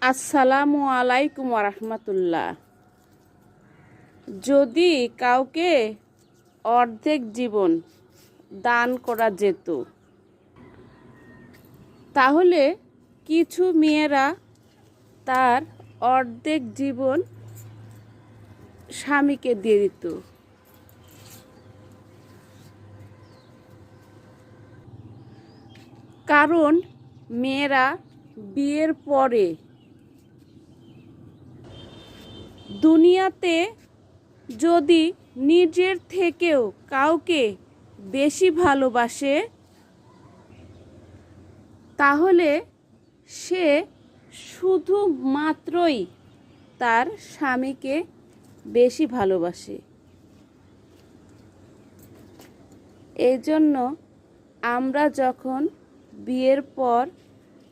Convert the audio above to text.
আসসালামু আলাইকুম ওরহমতুল্লাহ। যদি কাউকে অর্ধেক জীবন দান করা যেত, তাহলে কিছু মেয়েরা তার অর্ধেক জীবন স্বামীকে দিয়ে দিত। কারণ মেয়েরা বিয়ের পরে দুনিয়াতে যদি নিজের থেকেও কাউকে বেশি ভালোবাসে, তাহলে সে শুধুমাত্রই তার স্বামীকে বেশি ভালোবাসে। এই জন্য আমরা যখন বিয়ের পর